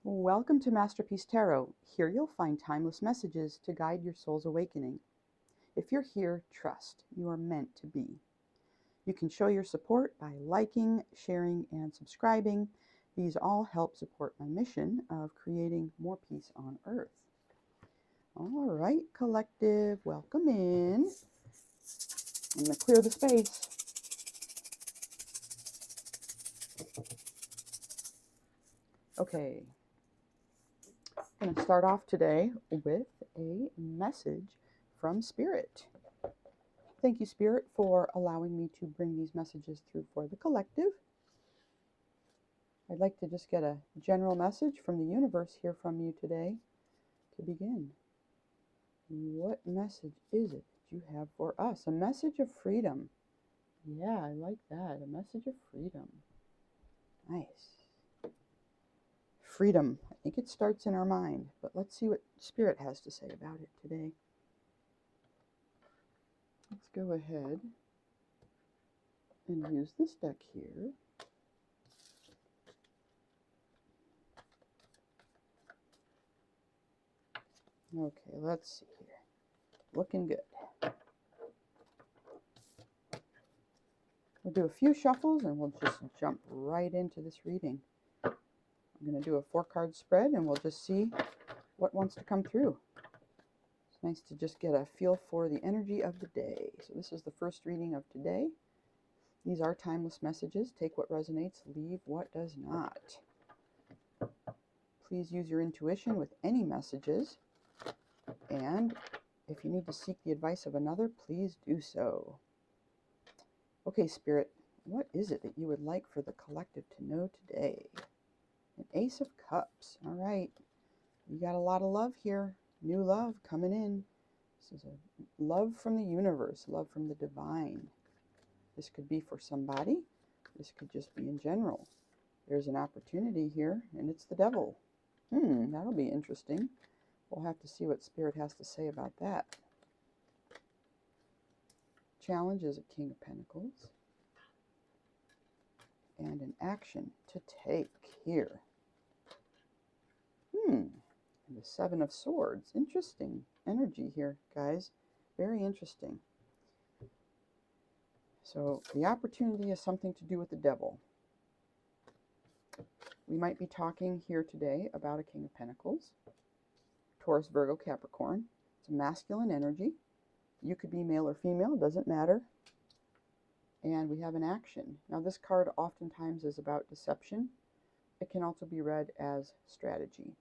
Welcome to Masterpiece Tarot. Here you'll find timeless messages to guide your soul's awakening. If you're here, trust you are meant to be. You can show your support by liking, sharing, and subscribing. These all help support my mission of creating more peace on Earth. All right, collective, welcome in. I'm going to clear the space. Okay. I'm going to start off today with a message from Spirit. Thank you, Spirit, for allowing me to bring these messages through for the collective. I'd like to just get a general message from the universe here from you today to begin. What message is it that you have for us? A message of freedom. Yeah, I like that. A message of freedom. Nice. Freedom. I think it starts in our mind, but let's see what Spirit has to say about it today. Let's go ahead and use this deck here. Okay, let's see here. Looking good. We'll do a few shuffles and we'll just jump right into this reading. I'm going to do a 4-card spread and we'll just see what wants to come through. It's nice to just get a feel for the energy of the day. So this is the first reading of today. These are timeless messages. Take what resonates, leave what does not. Please use your intuition with any messages. And if you need to seek the advice of another, please do so. Okay, Spirit, what is it that you would like for the collective to know today? An Ace of Cups. All right. You got a lot of love here. New love coming in. This is a love from the universe, love from the divine. This could be for somebody. This could just be in general. There's an opportunity here, and it's the devil. That'll be interesting. We'll have to see what Spirit has to say about that. Challenge is a King of Pentacles. And an action to take here. And the 7 of Swords. Interesting energy here, guys. Very interesting. So the opportunity is something to do with the devil. We might be talking here today about a King of Pentacles. Taurus, Virgo, Capricorn. It's a masculine energy. You could be male or female, doesn't matter. And we have an action. Now this card oftentimes is about deception. It can also be read as strategy.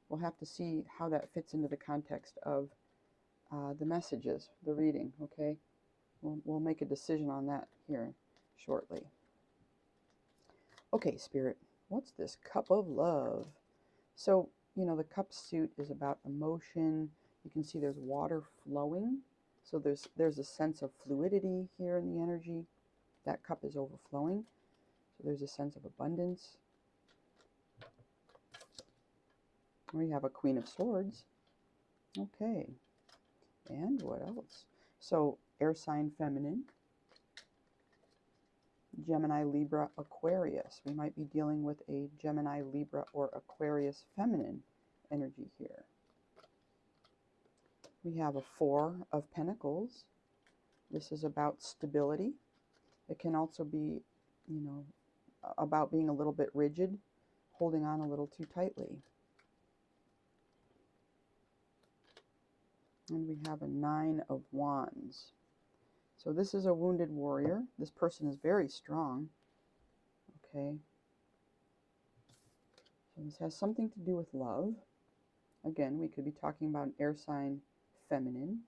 We'll have to see how that fits into the context of the messages, the reading, okay? We'll make a decision on that here shortly. Okay, Spirit, what's this Cup of Love? So, you know, the cup suit is about emotion. You can see there's water flowing. So there's a sense of fluidity here in the energy. That cup is overflowing. So there's a sense of abundance. We have a Queen of Swords. Okay. And what else? So air sign feminine. Gemini, Libra, Aquarius. We might be dealing with a Gemini, Libra, or Aquarius feminine energy here. We have a 4 of Pentacles. This is about stability. It can also be, you know, about being a little bit rigid, holding on a little too tightly. And we have a 9 of Wands. So this is a wounded warrior. This person is very strong. Okay. So this has something to do with love. Again, we could be talking about an air sign feminine.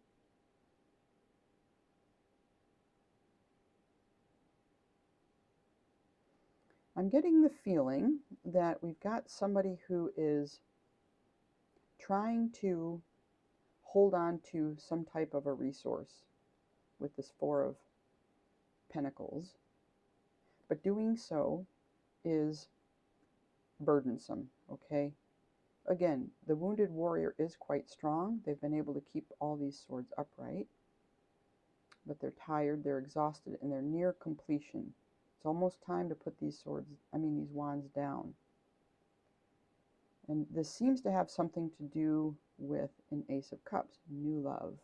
I'm getting the feeling that we've got somebody who is trying to hold on to some type of a resource with this 4 of Pentacles, but doing so is burdensome, okay? Again, the wounded warrior is quite strong. They've been able to keep all these swords upright, but they're tired, they're exhausted, and they're near completion. It's almost time to put these wands down. And this seems to have something to do with an Ace of Cups, new love.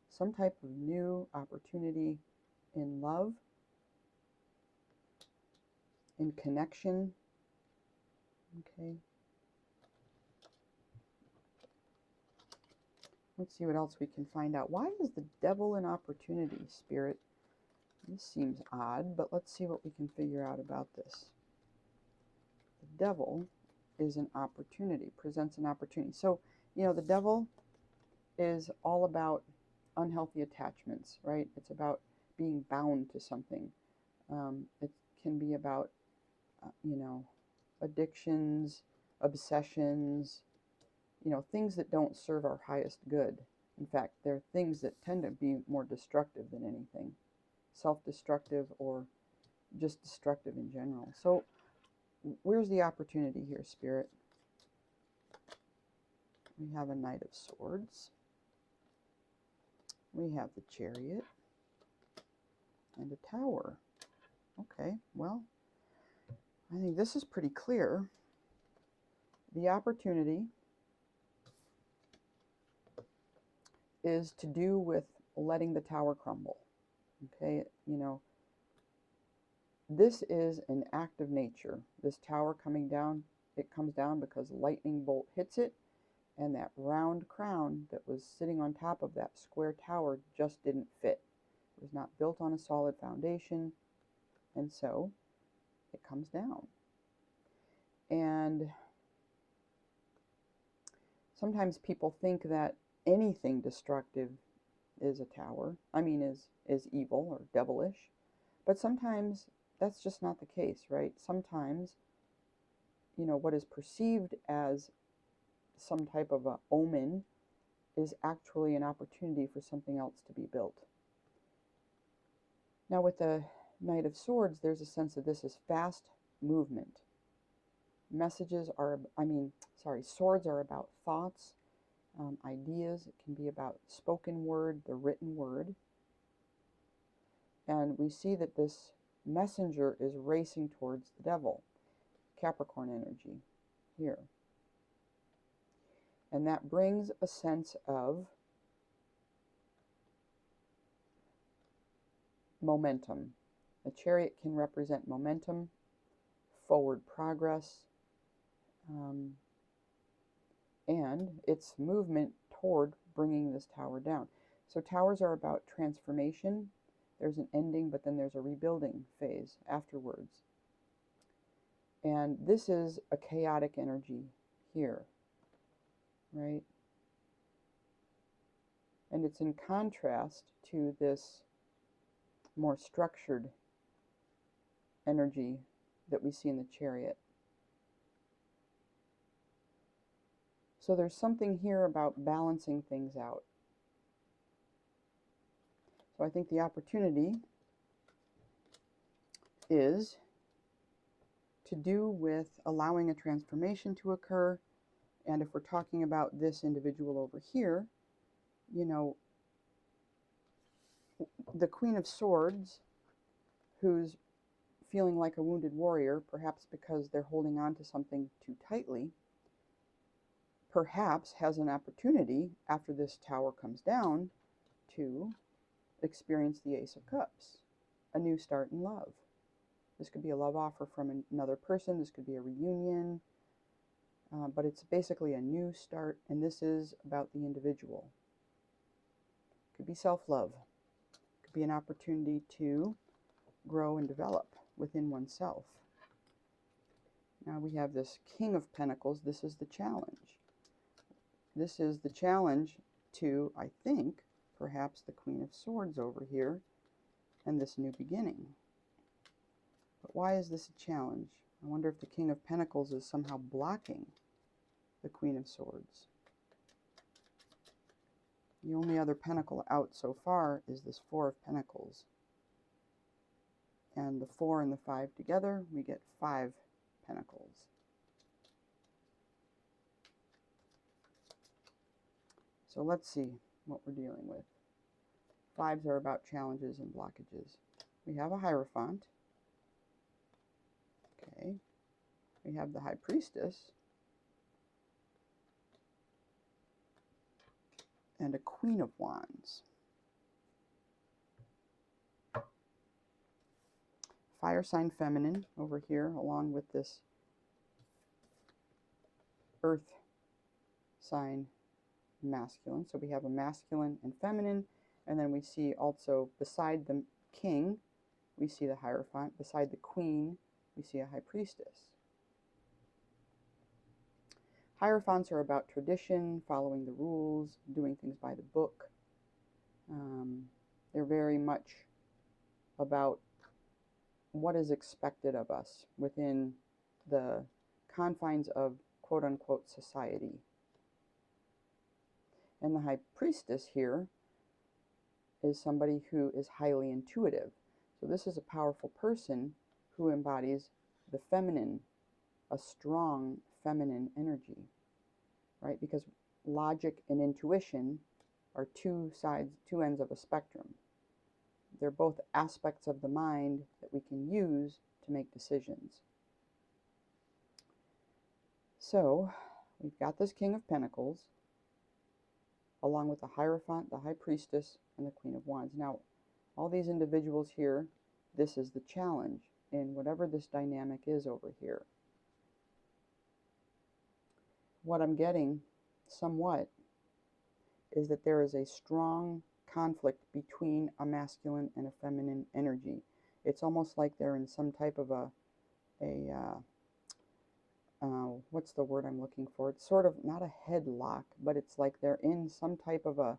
Some type of new opportunity in love, in connection. Okay. Let's see what else we can find out. Why is the Devil an opportunity, Spirit? This seems odd, but let's see what we can figure out about this. The Devil is an opportunity, presents an opportunity. So, you know, the Devil is all about unhealthy attachments, right? It's about being bound to something. It can be about, you know, addictions, obsessions, you know, things that don't serve our highest good. In fact, they're things that tend to be more destructive than anything, self-destructive or just destructive in general. So where's the opportunity here, Spirit? We have a Knight of Swords. We have the Chariot and a Tower. Okay, well, I think this is pretty clear. The opportunity is to do with letting the tower crumble. Okay, you know, this is an act of nature. This tower coming down, it comes down because a lightning bolt hits it, and that round crown that was sitting on top of that square tower just didn't fit. It was not built on a solid foundation, and so it comes down. And sometimes people think that anything destructive is a tower. I mean, is evil or devilish. But sometimes that's just not the case, right? Sometimes, you know, what is perceived as some type of a omen is actually an opportunity for something else to be built. Now with the Knight of Swords, there's a sense of this is fast movement. Messages are, swords are about thoughts, ideas. It can be about spoken word, the written word. And we see that this messenger is racing towards the Devil, Capricorn energy here. And that brings a sense of momentum. The Chariot can represent momentum, forward progress, and its movement toward bringing this tower down. So towers are about transformation. There's an ending, but then there's a rebuilding phase afterwards. And this is a chaotic energy here, right? And it's in contrast to this more structured energy that we see in the Chariot. So there's something here about balancing things out. So I think the opportunity is to do with allowing a transformation to occur. And if we're talking about this individual over here, you know, the Queen of Swords, who's feeling like a wounded warrior, perhaps because they're holding on to something too tightly, perhaps has an opportunity after this tower comes down to experience the Ace of Cups, a new start in love. This could be a love offer from another person. This could be a reunion, but it's basically a new start, and this is about the individual. It could be self-love. It could be an opportunity to grow and develop within oneself. Now we have this King of Pentacles. This is the challenge. This is the challenge to, I think, perhaps the Queen of Swords over here and this new beginning. But why is this a challenge? I wonder if the King of Pentacles is somehow blocking the Queen of Swords. The only other pentacle out so far is this Four of Pentacles. And the 4 and the 5 together, we get 5 pentacles. So let's see what we're dealing with. 5s are about challenges and blockages. We have a Hierophant. Okay. We have the High Priestess. and a Queen of Wands. Fire sign feminine over here, along with this earth sign masculine. So we have a masculine and feminine, and then we see also beside the king, we see the Hierophant. Beside the queen, we see a high priestess. Hierophants are about tradition, following the rules, doing things by the book. They're very much about what is expected of us within the confines of quote-unquote society. And the high priestess here is somebody who is highly intuitive. So this is a powerful person who embodies the feminine, a strong feminine energy, right? Because logic and intuition are two ends of a spectrum. They're both aspects of the mind that we can use to make decisions. So we've got this King of Pentacles, along with the Hierophant, the High Priestess, and the Queen of Wands. Now, all these individuals here, this is the challenge in whatever this dynamic is over here. What I'm getting somewhat is that there is a strong conflict between a masculine and a feminine energy. It's almost like they're in some type of what's the word I'm looking for? It's sort of not a headlock, but it's like they're in some type of a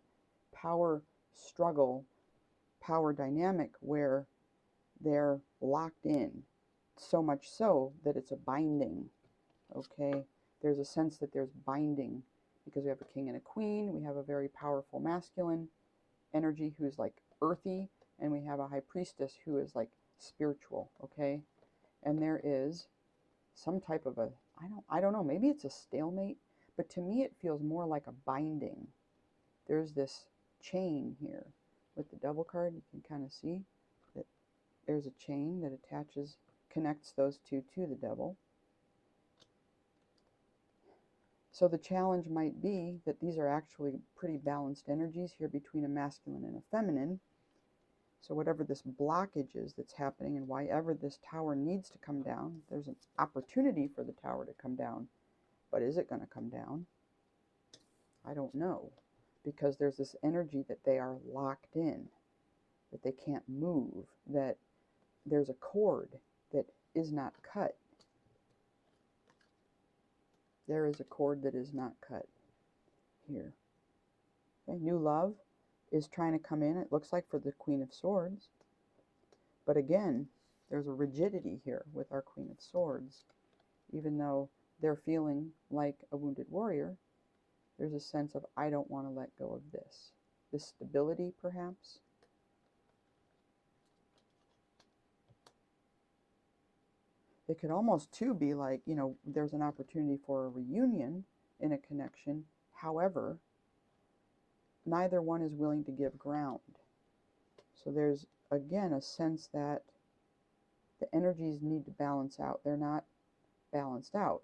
power struggle, power dynamic where they're locked in, so much so that it's a binding. Okay, there's a sense that there's binding because we have a king and a queen. We have a very powerful masculine energy who's like earthy, and we have a high priestess who is like spiritual. Okay, and there is some type of a, I don't know, maybe it's a stalemate, but to me it feels more like a binding. There's this chain here with the Devil card. You can kind of see that there's a chain that connects those two to the Devil. So the challenge might be that these are actually pretty balanced energies here between a masculine and a feminine. So whatever this blockage is that's happening, and why ever this tower needs to come down, there's an opportunity for the tower to come down. But is it going to come down? I don't know. Because there's this energy that they are locked in, that they can't move, that there's a cord that is not cut. There is a cord that is not cut here. Okay, new love is trying to come in, it looks like, for the Queen of Swords. But again, there's a rigidity here with our Queen of Swords. Even though they're feeling like a wounded warrior, there's a sense of, I don't want to let go of this. This stability, perhaps. It could almost, too, be like, you know, there's an opportunity for a reunion in a connection. However, neither one is willing to give ground. So there's, again, a sense that the energies need to balance out. They're not balanced out.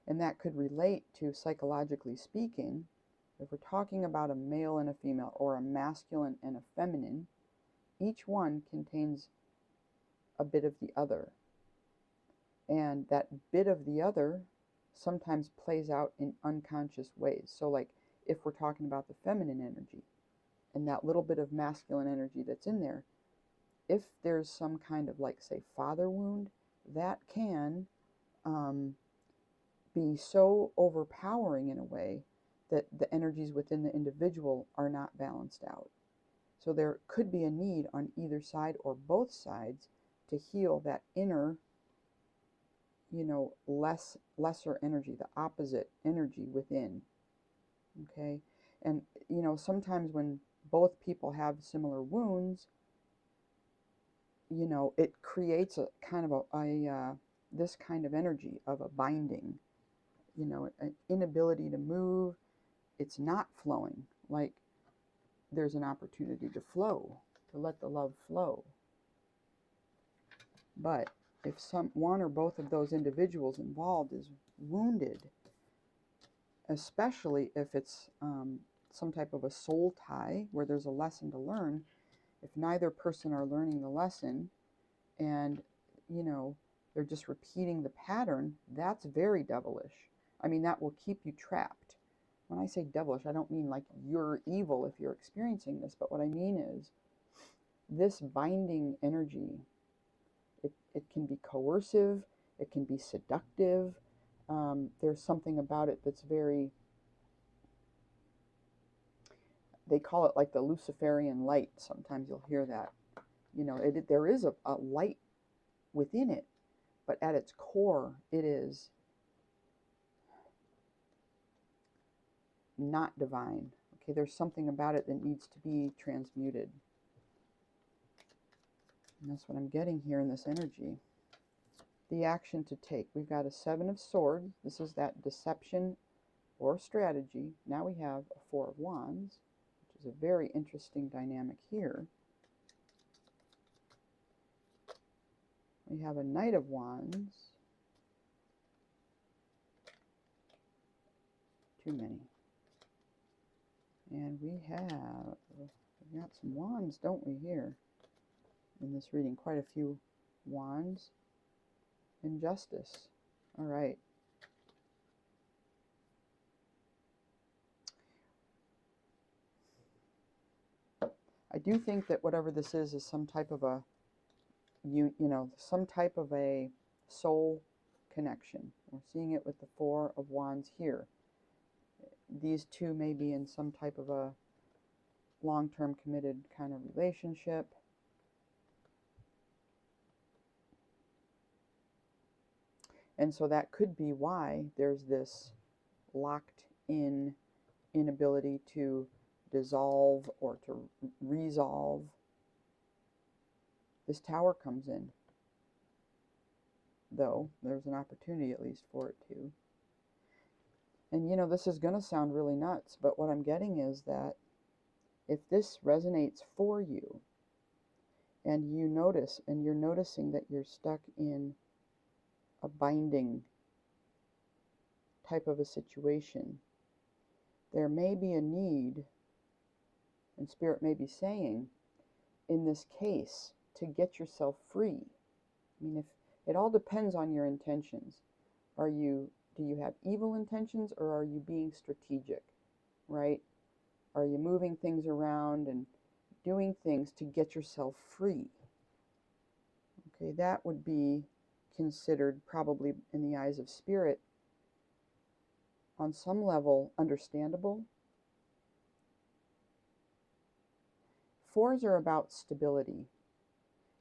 And that could relate to, psychologically speaking, if we're talking about a male and a female, or a masculine and a feminine, each one contains a bit of the other. And that bit of the other sometimes plays out in unconscious ways. So like if we're talking about the feminine energy and that little bit of masculine energy that's in there, if there's some kind of, like, say, father wound, that can be so overpowering in a way that the energies within the individual are not balanced out. So there could be a need on either side or both sides to heal that inner, you know, lesser energy, the opposite energy within. Okay, and you know, sometimes when both people have similar wounds, you know, it creates a kind of this kind of energy of a binding, you know, an inability to move. It's not flowing. Like there's an opportunity to flow, to let the love flow. But if one or both of those individuals involved is wounded, especially if it's some type of a soul tie where there's a lesson to learn. If neither person are learning the lesson and, you know, they're just repeating the pattern, that's very devilish. I mean, that will keep you trapped. When I say devilish, I don't mean like you're evil if you're experiencing this, but what I mean is this binding energy, it can be coercive, it can be seductive. There's something about it that's very, they call it like the Luciferian light. Sometimes you'll hear that. You know, there is a light within it, but at its core, it is not divine. Okay, there's something about it that needs to be transmuted. And that's what I'm getting here in this energy. The action to take. We've got a 7 of Swords. This is that deception or strategy. Now we have a 4 of Wands, which is a very interesting dynamic here. We have a Knight of Wands. Too many. And we've got some Wands, don't we, here in this reading? Quite a few Wands. Injustice. All right. I do think that whatever this is some type of a, you know, some type of a soul connection. We're seeing it with the 4 of Wands here. These two may be in some type of a long-term committed kind of relationship. And so that could be why there's this locked in inability to dissolve or to resolve. This Tower comes in, though there's an opportunity at least for it to. And you know, this is going to sound really nuts, but what I'm getting is that if this resonates for you and you notice, and you're noticing that you're stuck in a binding type of a situation, there may be a need, and Spirit may be saying, in this case, to get yourself free. I mean, if it all depends on your intentions. Do you have evil intentions, or are you being strategic, right? Are you moving things around and doing things to get yourself free? Okay, that would be considered probably in the eyes of Spirit on some level understandable. 4s are about stability.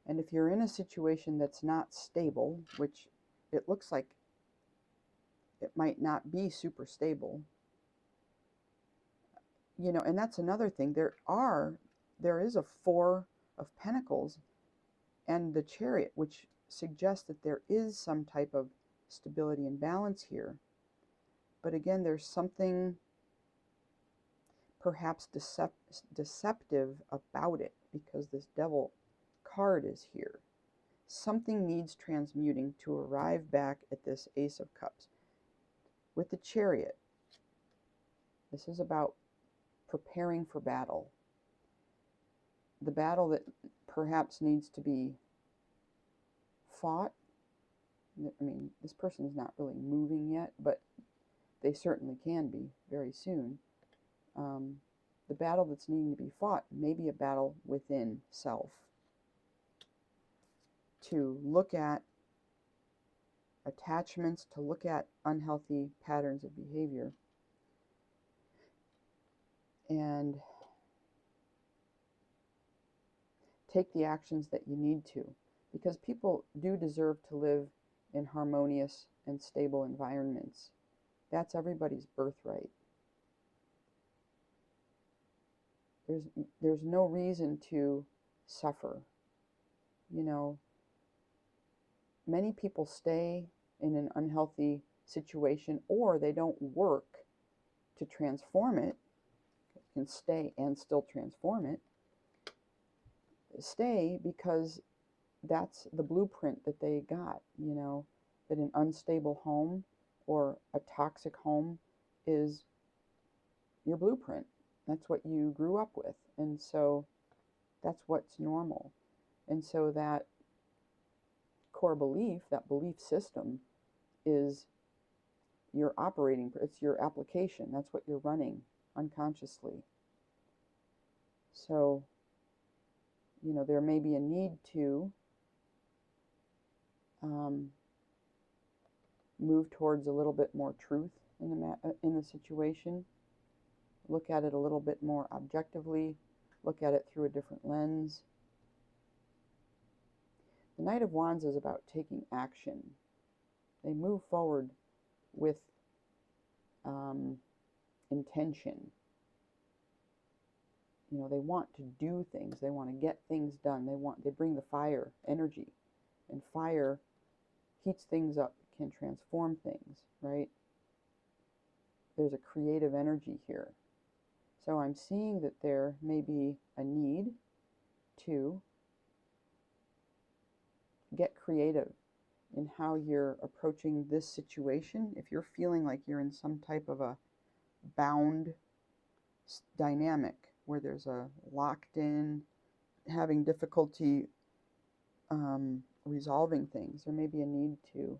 And if you're in a situation that's not stable, which it looks like it might not be super stable, you know, and that's another thing. There is a 4 of Pentacles and the Chariot, which suggests that there is some type of stability and balance here. But again, there's something perhaps deceptive about it, because this Devil card is here. Something needs transmuting to arrive back at this Ace of Cups. With the Chariot, this is about preparing for battle. The battle that perhaps needs to be fought. I mean, this person's not really moving yet, but they certainly can be very soon. The battle that's needing to be fought may be a battle within self. To look at attachments, to look at unhealthy patterns of behavior, and take the actions that you need to. Because people do deserve to live in harmonious and stable environments. That's everybody's birthright. There's no reason to suffer. You know, many people stay in an unhealthy situation, or they don't work to transform it. Can stay and still transform it. Stay because that's the blueprint that they got, you know, that an unstable home or a toxic home is your blueprint. That's what you grew up with. And so that's what's normal. And so that core belief, that belief system, is your operating, it's your application. That's what you're running unconsciously. So, you know, there may be a need to move towards a little bit more truth in the situation. Look at it a little bit more objectively. Look at it through a different lens. The Knight of Wands is about taking action. They move forward with intention. You know, they want to do things. They want to get things done. They bring the fire energy, and fire heats things up, can transform things, right? There's a creative energy here. So I'm seeing that there may be a need to get creative in how you're approaching this situation. If you're feeling like you're in some type of a bound dynamic where there's a locked in, having difficulty resolving things, there may be a need to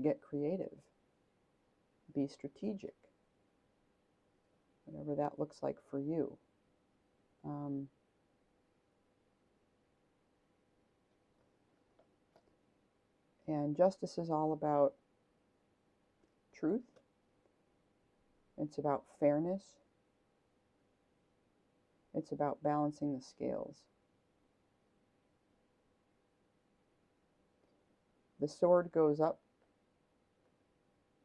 get creative, be strategic, whatever that looks like for you. And justice is all about truth. It's about fairness. It's about balancing the scales. The sword goes up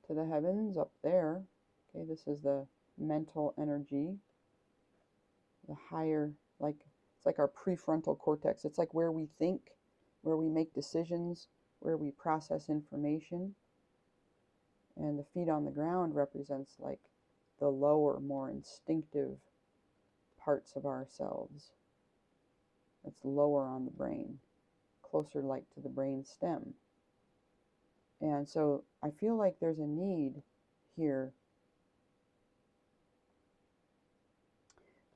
to the heavens, up there. Okay, this is the mental energy. The higher, it's like our prefrontal cortex. It's like where we think, where we make decisions, where we process information. And the feet on the ground represents like the lower, more instinctive parts of ourselves. That's lower on the brain, closer like to the brain stem. And so I feel like there's a need here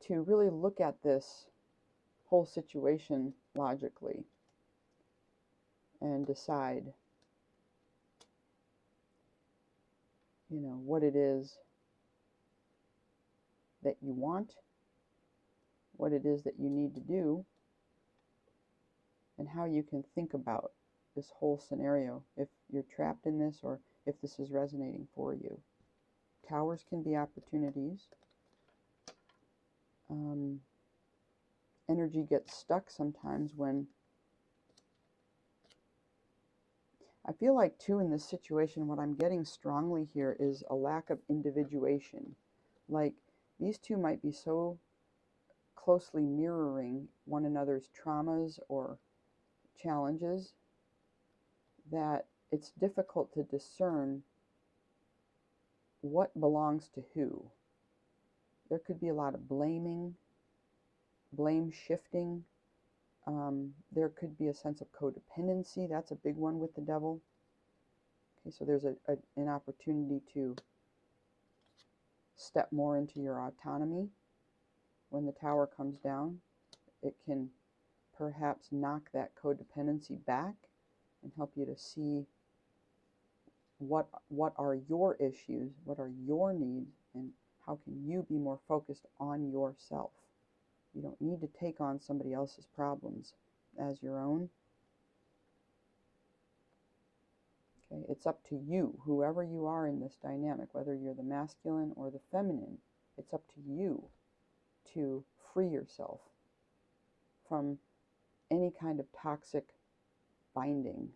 to really look at this whole situation logically and decide, you know, what it is that you want, what it is that you need to do, and how you can think about this whole scenario, if you're trapped in this or if this is resonating for you. Towers can be opportunities. Energy gets stuck sometimes when I feel like too in this situation, what I'm getting strongly here is a lack of individuation. Like these two might be so closely mirroring one another's traumas or challenges that it's difficult to discern what belongs to who. There could be a lot of blaming, blame shifting. There could be a sense of codependency. That's a big one with the devil. Okay, so there's an opportunity to step more into your autonomy. When the tower comes down, it can perhaps knock that codependency back and help you to see what are your issues, what are your needs, and how can you be more focused on yourself. You don't need to take on somebody else's problems as your own. Okay, it's up to you, whoever you are in this dynamic, whether you're the masculine or the feminine, it's up to you to free yourself from any kind of toxic binding.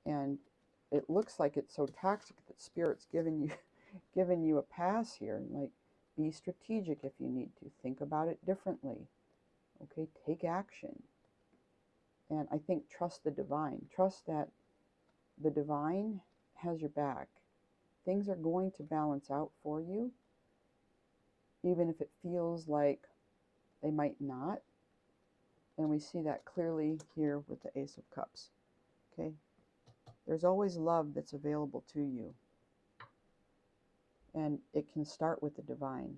And it looks like it's so toxic that Spirit's given you a pass here. Like, be strategic if you need to. Think about it differently. Okay, take action. And I think trust the divine. Trust that the divine has your back. Things are going to balance out for you, even if it feels like they might not. And we see that clearly here with the Ace of Cups. Okay? There's always love that's available to you. And it can start with the divine.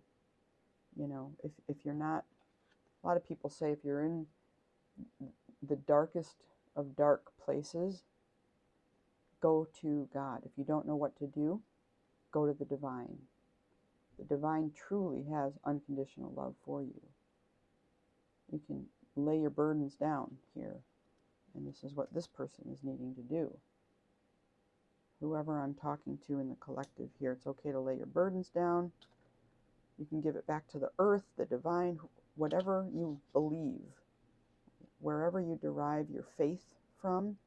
You know, if you're not, a lot of people say if you're in the darkest of dark places, go to God. If you don't know what to do, go to the divine. The divine truly has unconditional love for you. You can lay your burdens down here. And this is what this person is needing to do. Whoever I'm talking to in the collective here, it's okay to lay your burdens down. You can give it back to the earth, the divine, whatever you believe, wherever you derive your faith from,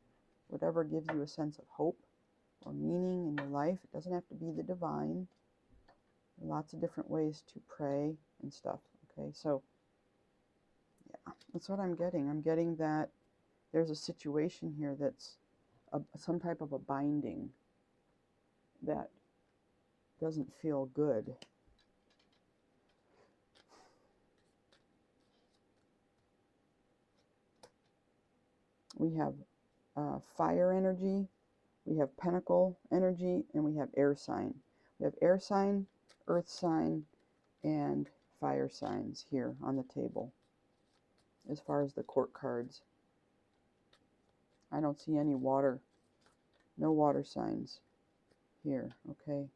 whatever gives you a sense of hope or meaning in your life. It doesn't have to be the divine. There are lots of different ways to pray and stuff. Okay, so yeah, that's what I'm getting. I'm getting that there's a situation here that's some type of a binding that doesn't feel good. We have fire energy, we have pentacle energy, and we have air sign. We have air sign, earth sign, and fire signs here on the table. As far as the court cards, I don't see any water, no water signs here, okay?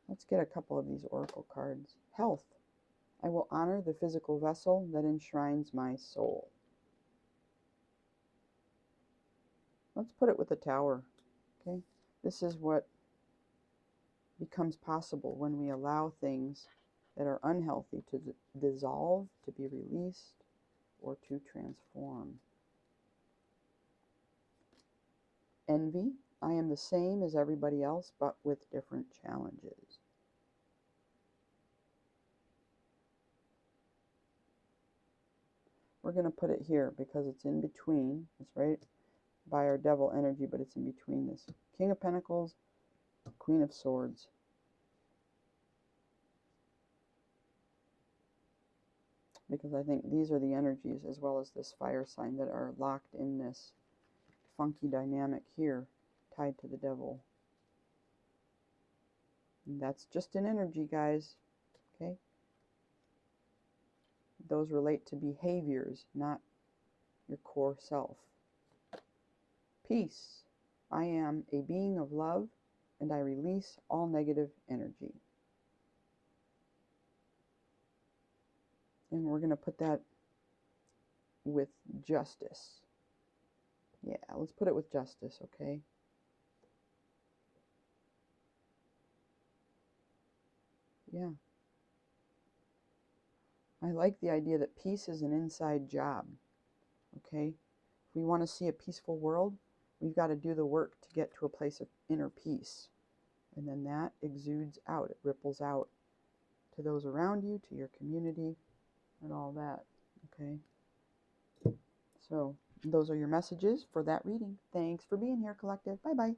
Let's get a couple of these oracle cards. Health. I will honor the physical vessel that enshrines my soul. Let's put it with the Tower, okay? This is what becomes possible when we allow things that are unhealthy to dissolve, to be released, or to transform. Envy. I am the same as everybody else, but with different challenges. We're going to put it here because it's in between. It's right by our devil energy, but it's in between this King of Pentacles, Queen of Swords. Because I think these are the energies, as well as this fire sign, that are locked in this funky dynamic here, tied to the devil. And that's just an energy, guys. Okay? Those relate to behaviors, not your core self. Peace. I am a being of love, and I release all negative energy. And we're going to put that with justice. Yeah, let's put it with justice, okay? Yeah. I like the idea that peace is an inside job, okay? If we want to see a peaceful world, we've got to do the work to get to a place of inner peace. And then that exudes out. It ripples out to those around you, to your community, and all that, okay? So those are your messages for that reading. Thanks for being here, collective. Bye-bye.